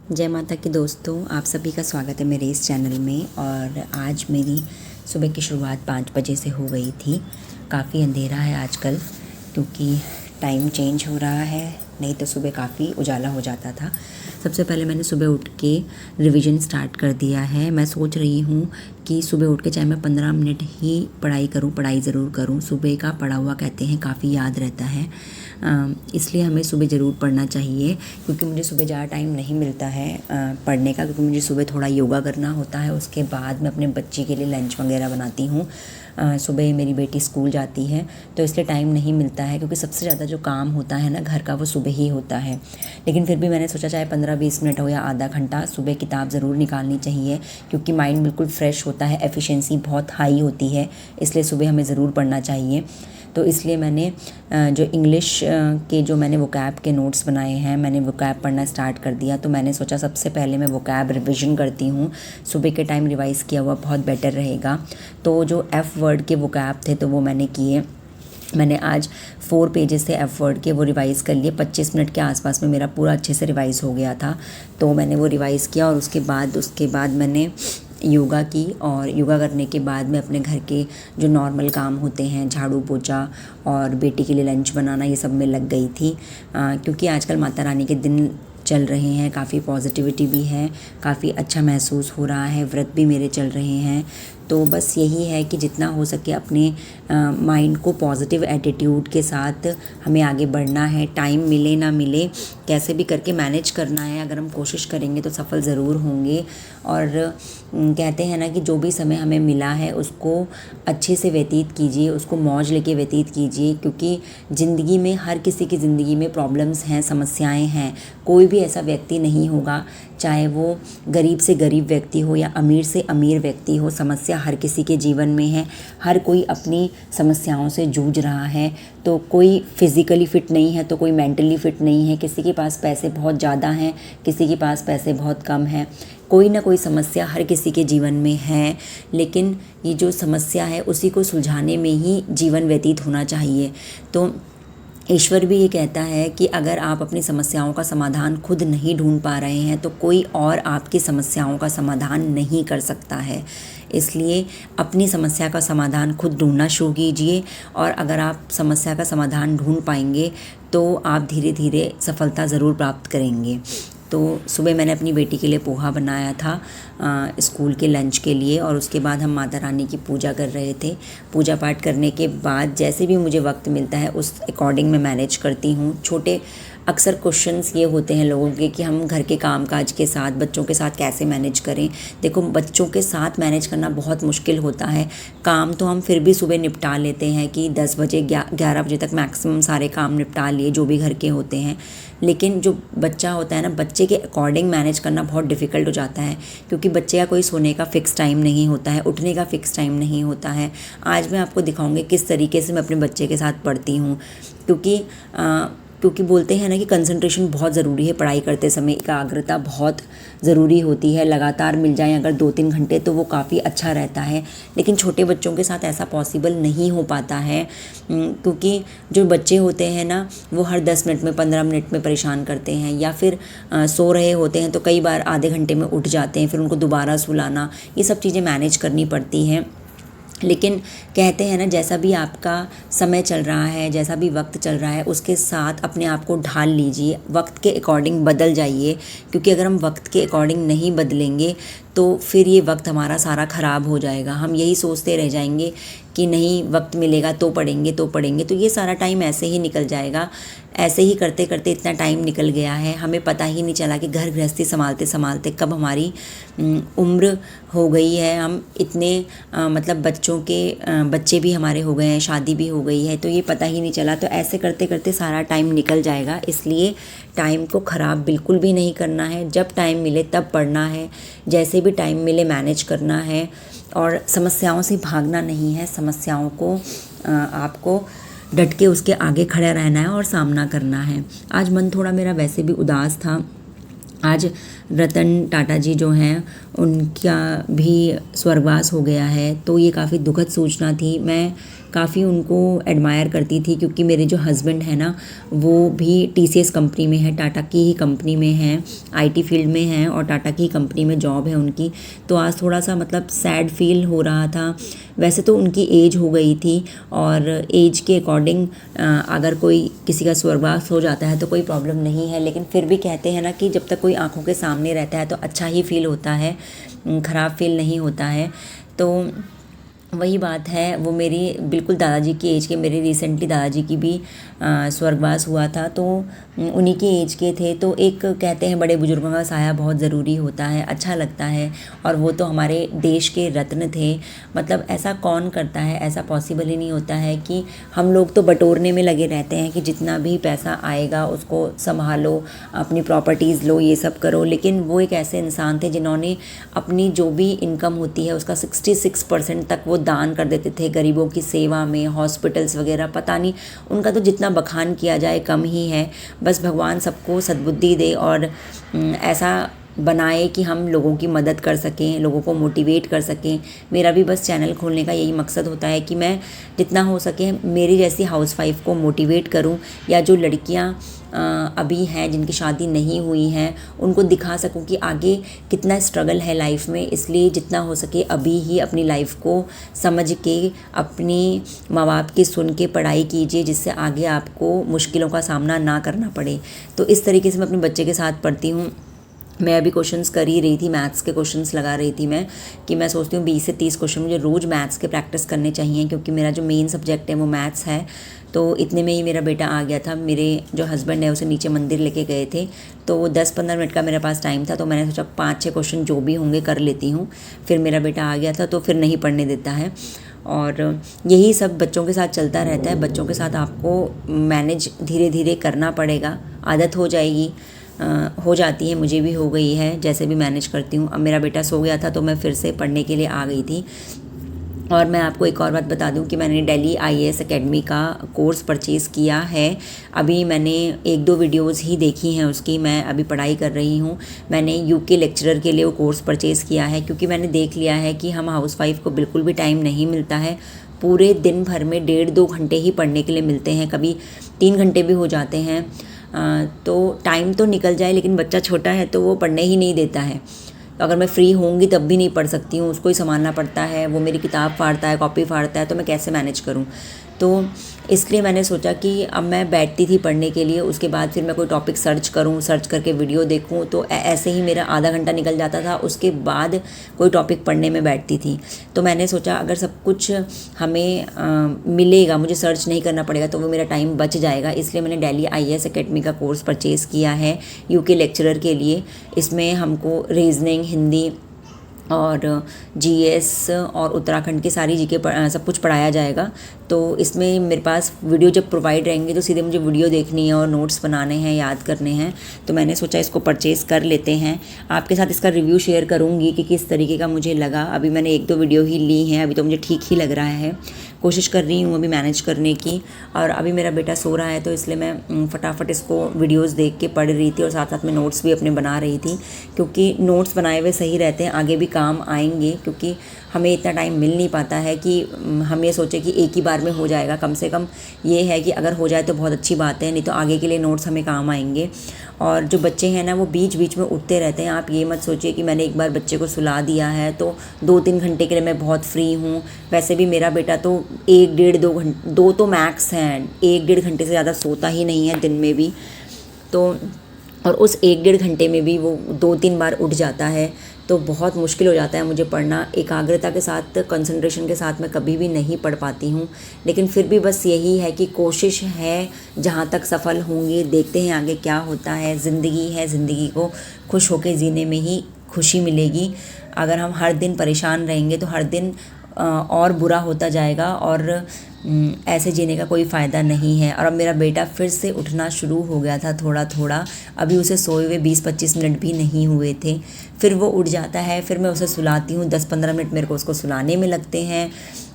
जय माता की दोस्तों, आप सभी का स्वागत है मेरे इस चैनल में। और आज मेरी सुबह की शुरुआत 5 बजे से हो गई थी। काफ़ी अंधेरा है आजकल क्योंकि टाइम चेंज हो रहा है, नहीं तो सुबह काफ़ी उजाला हो जाता था। सबसे पहले मैंने सुबह उठ के रिवीजन स्टार्ट कर दिया है। मैं सोच रही हूँ कि सुबह उठ के चाहे मैं 15 मिनट ही पढ़ाई करूँ, पढ़ाई ज़रूर करूँ। सुबह का पढ़ा हुआ कहते हैं काफ़ी याद रहता है, इसलिए हमें सुबह ज़रूर पढ़ना चाहिए। क्योंकि मुझे सुबह ज़्यादा टाइम नहीं मिलता है पढ़ने का, क्योंकि मुझे सुबह थोड़ा योगा करना होता है। उसके बाद मैं अपने बच्ची के लिए लंच वगैरह बनाती हूँ। सुबह मेरी बेटी स्कूल जाती है तो इसलिए टाइम नहीं मिलता है, क्योंकि सबसे ज़्यादा जो काम होता है ना घर का, वो सुबह ही होता है। लेकिन फिर भी मैंने सोचा चाहे 15-20 मिनट हो या आधा घंटा, सुबह किताब ज़रूर निकालनी चाहिए, क्योंकि माइंड बिल्कुल फ्रेश होता है, एफिशिएंसी बहुत हाई होती है, इसलिए सुबह हमें ज़रूर पढ़ना चाहिए। तो इसलिए मैंने जो इंग्लिश के जो मैंने वोकैब के नोट्स बनाए हैं, मैंने वोकैब पढ़ना स्टार्ट कर दिया। तो मैंने सोचा सबसे पहले मैं वोकैब रिविज़न करती हूँ। सुबह के टाइम रिवाइज़ किया हुआ बहुत बेटर रहेगा। तो जो एफ़ वर्ड के वोकैब थे तो वो मैंने किए। मैंने आज 4 पेजेस थे एफ़ वर्ड के, वो रिवाइज़ कर लिए। 25 मिनट के आसपास में मेरा पूरा अच्छे से रिवाइज़ हो गया था। तो मैंने वो रिवाइज़ किया और उसके बाद मैंने योगा की। और योगा करने के बाद मैं अपने घर के जो नॉर्मल काम होते हैं, झाड़ू पोछा और बेटी के लिए लंच बनाना, ये सब में लग गई थी। क्योंकि आजकल माता रानी के दिन चल रहे हैं, काफ़ी पॉजिटिविटी भी है, काफ़ी अच्छा महसूस हो रहा है, व्रत भी मेरे चल रहे हैं। तो बस यही है कि जितना हो सके अपने माइंड को पॉजिटिव एटीट्यूड के साथ हमें आगे बढ़ना है। टाइम मिले ना मिले, कैसे भी करके मैनेज करना है। अगर हम कोशिश करेंगे तो सफल ज़रूर होंगे। और कहते हैं ना कि जो भी समय हमें मिला है उसको अच्छे से व्यतीत कीजिए, उसको मौज लेके व्यतीत कीजिए। क्योंकि ज़िंदगी में, हर किसी की ज़िंदगी में प्रॉब्लम्स हैं, समस्याएं हैं। कोई भी ऐसा व्यक्ति नहीं होगा, चाहे वो गरीब से गरीब व्यक्ति हो या अमीर से अमीर व्यक्ति हो, समस्या हर किसी के जीवन में है। हर कोई अपनी समस्याओं से जूझ रहा है। तो कोई फिज़िकली फ़िट नहीं है तो कोई मेंटली फ़िट नहीं है। किसी के पास पैसे बहुत ज़्यादा हैं, किसी के पास पैसे बहुत कम हैं। कोई ना कोई समस्या हर किसी के जीवन में है, लेकिन ये जो समस्या है उसी को सुलझाने में ही जीवन व्यतीत होना चाहिए। तो ईश्वर भी ये कहता है कि अगर आप अपनी समस्याओं का समाधान खुद नहीं ढूंढ पा रहे हैं तो कोई और आपकी समस्याओं का समाधान नहीं कर सकता है। इसलिए अपनी समस्या का समाधान खुद ढूंढना शुरू कीजिए। और अगर आप समस्या का समाधान ढूंढ पाएंगे तो आप धीरे धीरे सफलता ज़रूर प्राप्त करेंगे। तो सुबह मैंने अपनी बेटी के लिए पोहा बनाया था स्कूल के लंच के लिए। और उसके बाद हम माता रानी की पूजा कर रहे थे। पूजा पाठ करने के बाद जैसे भी मुझे वक्त मिलता है उस अकॉर्डिंग मैं मैनेज करती हूँ। छोटे अक्सर क्वेश्चंस ये होते हैं लोगों के कि हम घर के कामकाज के साथ बच्चों के साथ कैसे मैनेज करें। देखो, बच्चों के साथ मैनेज करना बहुत मुश्किल होता है। काम तो हम फिर भी सुबह निपटा लेते हैं कि 10 बजे 11 बजे तक मैक्सिमम सारे काम निपटा लिए जो भी घर के होते हैं। लेकिन जो बच्चा होता है ना, बच्चे के अकॉर्डिंग मैनेज करना बहुत डिफ़िकल्ट हो जाता है। क्योंकि बच्चे का कोई सोने का फ़िक्स टाइम नहीं होता है, उठने का फ़िक्स टाइम नहीं होता है। आज मैं आपको दिखाऊंगी किस तरीके से मैं अपने बच्चे के साथ पढ़ती हूँ। क्योंकि बोलते हैं ना कि कंसंट्रेशन बहुत ज़रूरी है पढ़ाई करते समय, एकाग्रता बहुत ज़रूरी होती है। लगातार मिल जाएं अगर 2-3 घंटे तो वो काफ़ी अच्छा रहता है। लेकिन छोटे बच्चों के साथ ऐसा पॉसिबल नहीं हो पाता है, क्योंकि जो बच्चे होते हैं ना वो हर 10 मिनट में, 15 मिनट में परेशान करते हैं। या फिर सो रहे होते हैं तो कई बार आधे घंटे में उठ जाते हैं, फिर उनको दोबारा सुलाना, ये सब चीज़ें मैनेज करनी पड़ती हैं। लेकिन कहते हैं ना, जैसा भी आपका समय चल रहा है, जैसा भी वक्त चल रहा है, उसके साथ अपने आप को ढाल लीजिए, वक्त के अकॉर्डिंग बदल जाइए। क्योंकि अगर हम वक्त के अकॉर्डिंग नहीं बदलेंगे तो फिर ये वक्त हमारा सारा ख़राब हो जाएगा। हम यही सोचते रह जाएंगे कि नहीं, वक्त मिलेगा तो पढ़ेंगे तो पढ़ेंगे, तो ये सारा टाइम ऐसे ही निकल जाएगा। ऐसे ही करते करते इतना टाइम निकल गया है, हमें पता ही नहीं चला कि घर गृहस्थी संभालते संभालते कब हमारी उम्र हो गई है। हम इतने मतलब बच्चे भी हमारे हो गए हैं, शादी भी हो गई है, तो ये पता ही नहीं चला। तो ऐसे करते करते सारा टाइम निकल जाएगा। इसलिए टाइम को ख़राब बिल्कुल भी नहीं करना है। जब टाइम मिले तब पढ़ना है, जैसे भी टाइम मिले मैनेज करना है। और समस्याओं से भागना नहीं है, समस्याओं को आपको डट के उसके आगे खड़ा रहना है और सामना करना है। आज मन थोड़ा मेरा वैसे भी उदास था। आज रतन टाटा जी जो हैं उनका भी स्वर्गवास हो गया है, तो ये काफ़ी दुखद सूचना थी। मैं काफ़ी उनको एडमायर करती थी, क्योंकि मेरे जो हस्बैंड हैं ना वो भी TCS कंपनी में है, टाटा की ही कंपनी में हैं, IT फील्ड में हैं और टाटा की कंपनी में जॉब है उनकी। तो आज थोड़ा सा मतलब सैड फील हो रहा था। वैसे तो उनकी एज हो गई थी और एज के अकॉर्डिंग अगर कोई किसी का स्वर्गवास हो जाता है तो कोई प्रॉब्लम नहीं है, लेकिन फिर भी कहते हैं ना कि जब तक कोई आंखों के सामने रहता है तो अच्छा ही फील होता है, ख़राब फील नहीं होता है। तो वही बात है, वो मेरी बिल्कुल दादाजी की एज के, मेरे रिसेंटली दादाजी की भी स्वर्गवास हुआ था, तो उन्हीं की एज के थे। तो एक कहते हैं बड़े बुजुर्गों का साया बहुत ज़रूरी होता है, अच्छा लगता है। और वो तो हमारे देश के रत्न थे, मतलब ऐसा कौन करता है, ऐसा पॉसिबल ही नहीं होता है कि हम लोग तो बटोरने में लगे रहते हैं कि जितना भी पैसा आएगा उसको संभालो, अपनी प्रॉपर्टीज़ लो, ये सब करो। लेकिन वो एक ऐसे इंसान थे जिन्होंने अपनी जो भी इनकम होती है उसका 66% तक वो दान कर देते थे गरीबों की सेवा में, हॉस्पिटल्स वगैरह। पता नहीं उनका तो जितना बखान किया जाए कम ही है। बस भगवान सबको सद्बुद्धि दे और ऐसा बनाए कि हम लोगों की मदद कर सकें, लोगों को मोटिवेट कर सकें। मेरा भी बस चैनल खोलने का यही मकसद होता है कि मैं जितना हो सके मेरी जैसी हाउसवाइफ को मोटिवेट करूं, या जो लड़कियां अभी हैं जिनकी शादी नहीं हुई हैं उनको दिखा सकूं कि आगे कितना स्ट्रगल है लाइफ में। इसलिए जितना हो सके अभी ही अपनी लाइफ को समझ के अपनी माँ बाप की सुन के पढ़ाई कीजिए, जिससे आगे आपको मुश्किलों का सामना ना करना पड़े। तो इस तरीके से मैं अपने बच्चे के साथ पढ़ती हूँ। मैं अभी क्वेश्चंस कर ही रही थी, मैथ्स के क्वेश्चंस लगा रही थी मैं, कि मैं सोचती हूँ 20 से 30 क्वेश्चन मुझे रोज़ मैथ्स के प्रैक्टिस करने चाहिए, क्योंकि मेरा जो मेन सब्जेक्ट है वो मैथ्स है। तो इतने में ही मेरा बेटा आ गया था। मेरे जो हस्बैंड है उसे नीचे मंदिर लेके गए थे, तो 10-15 मिनट का मेरे पास टाइम था, तो मैंने सोचा 5-6 क्वेश्चन जो भी होंगे कर लेती हूँ। फिर मेरा बेटा आ गया था तो फिर नहीं पढ़ने देता है। और यही सब बच्चों के साथ चलता रहता है। बच्चों के साथ आपको मैनेज धीरे धीरे करना पड़ेगा, आदत हो जाएगी, हो जाती है, मुझे भी हो गई है, जैसे भी मैनेज करती हूँ। अब मेरा बेटा सो गया था तो मैं फिर से पढ़ने के लिए आ गई थी। और मैं आपको एक और बात बता दूं कि मैंने दिल्ली IAS एकेडमी का कोर्स परचेज़ किया है। अभी मैंने 1-2 वीडियोस ही देखी हैं उसकी, मैं अभी पढ़ाई कर रही हूँ। मैंने UK लेक्चरर के लिए वो कोर्स परचेज़ किया है, क्योंकि मैंने देख लिया है कि हम हाउसवाइफ को बिल्कुल भी टाइम नहीं मिलता है। पूरे दिन भर में 1.5-2 घंटे ही पढ़ने के लिए मिलते हैं, कभी 3 घंटे भी हो जाते हैं। तो टाइम तो निकल जाए, लेकिन बच्चा छोटा है तो वो पढ़ने ही नहीं देता है। तो अगर मैं फ़्री होंगी तब भी नहीं पढ़ सकती हूँ, उसको ही संभालना पड़ता है, वो मेरी किताब फाड़ता है, कॉपी फाड़ता है, तो मैं कैसे मैनेज करूँ। तो इसलिए मैंने सोचा कि अब मैं बैठती थी पढ़ने के लिए, उसके बाद फिर मैं कोई टॉपिक सर्च करूं, सर्च करके वीडियो देखूं, तो ऐसे ही मेरा आधा घंटा निकल जाता था। उसके बाद कोई टॉपिक पढ़ने में बैठती थी। तो मैंने सोचा अगर सब कुछ हमें मिलेगा, मुझे सर्च नहीं करना पड़ेगा, तो वो मेरा टाइम बच जाएगा। इसलिए मैंने दिल्ली IAS एकेडमी का कोर्स परचेज़ किया है UK लेक्चरर के लिए। इसमें हमको रीजनिंग, हिंदी और GS और उत्तराखंड की सारी GK सब कुछ पढ़ाया जाएगा। तो इसमें मेरे पास वीडियो जब प्रोवाइड रहेंगे तो सीधे मुझे वीडियो देखनी है और नोट्स बनाने हैं, याद करने हैं। तो मैंने सोचा इसको परचेज़ कर लेते हैं। आपके साथ इसका रिव्यू शेयर करूँगी कि किस तरीके का मुझे लगा। अभी मैंने 1-2 वीडियो ही ली हैं, अभी तो मुझे ठीक ही लग रहा है। कोशिश कर रही हूँ अभी मैनेज करने की। और अभी मेरा बेटा सो रहा है तो इसलिए मैं फटाफट इसको वीडियोस देख के पढ़ रही थी और साथ साथ में नोट्स भी अपने बना रही थी, क्योंकि नोट्स बनाए हुए सही रहते हैं, आगे भी काम आएंगे। क्योंकि हमें इतना टाइम मिल नहीं पाता है कि हम ये सोचें कि एक ही बार में हो जाएगा। कम से कम ये है कि अगर हो जाए तो बहुत अच्छी बात है, नहीं तो आगे के लिए नोट्स हमें काम आएंगे। और जो बच्चे हैं ना वो बीच बीच में उठते रहते हैं। आप ये मत सोचिए कि मैंने एक बार बच्चे को सुला दिया है तो 2-3 घंटे के लिए मैं बहुत फ्री हूँ। वैसे भी मेरा बेटा तो 1-1.5-2 घंटे, 2 तो मैक्स हैं, 1-1.5 घंटे से ज़्यादा सोता ही नहीं है दिन में भी। तो और उस 1-1.5 घंटे में भी वो 2-3 बार उठ जाता है, तो बहुत मुश्किल हो जाता है मुझे पढ़ना। एकाग्रता के साथ, कंसंट्रेशन के साथ मैं कभी भी नहीं पढ़ पाती हूँ। लेकिन फिर भी बस यही है कि कोशिश है, जहाँ तक सफल होंगे, देखते हैं आगे क्या होता है। ज़िंदगी है, ज़िंदगी को खुश होकर जीने में ही खुशी मिलेगी। अगर हम हर दिन परेशान रहेंगे तो हर दिन और बुरा होता जाएगा और ऐसे जीने का कोई फ़ायदा नहीं है। और अब मेरा बेटा फिर से उठना शुरू हो गया था थोड़ा थोड़ा, अभी उसे सोए हुए 20-25 मिनट भी नहीं हुए थे। फिर वो उठ जाता है, फिर मैं उसे सुलाती हूँ, 10-15 मिनट मेरे को उसको सुलाने में लगते हैं।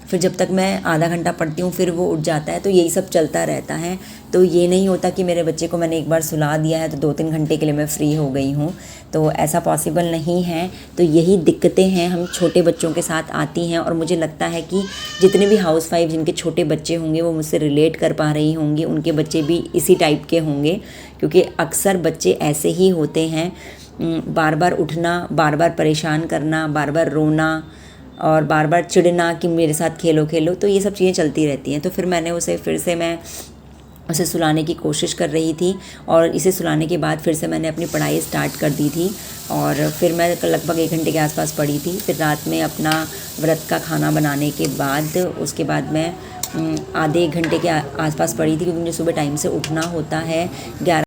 फिर जब तक मैं आधा घंटा पढ़ती हूँ फिर वो उठ जाता है, तो यही सब चलता रहता है। तो ये नहीं होता कि मेरे बच्चे को मैंने एक बार सुला दिया है तो 2-3 घंटे के लिए मैं फ़्री हो गई हूँ, तो ऐसा पॉसिबल नहीं है। तो यही दिक्कतें हैं हम छोटे बच्चों के साथ आती हैं, और मुझे लगता है कि जितने भी हाउसवाइफ जिनके छोटे बच्चे होंगे वो मुझसे रिलेट कर पा रही होंगी, उनके बच्चे भी इसी टाइप के होंगे, क्योंकि अक्सर बच्चे ऐसे ही होते हैं। बार बार उठना, बार बार परेशान करना, बार बार रोना और बार बार चिढ़ना कि मेरे साथ खेलो खेलो, तो ये सब चीज़ें चलती रहती हैं। तो फिर मैंने मैं उसे सुलाने की कोशिश कर रही थी, और इसे सुलाने के बाद फिर से मैंने अपनी पढ़ाई स्टार्ट कर दी थी, और फिर मैं लगभग 1 घंटे के आसपास पढ़ी थी। फिर रात में अपना व्रत का खाना बनाने के बाद उसके बाद मैं आधे 1 घंटे के आसपास पढ़ी थी, क्योंकि मुझे सुबह टाइम से उठना होता है। 11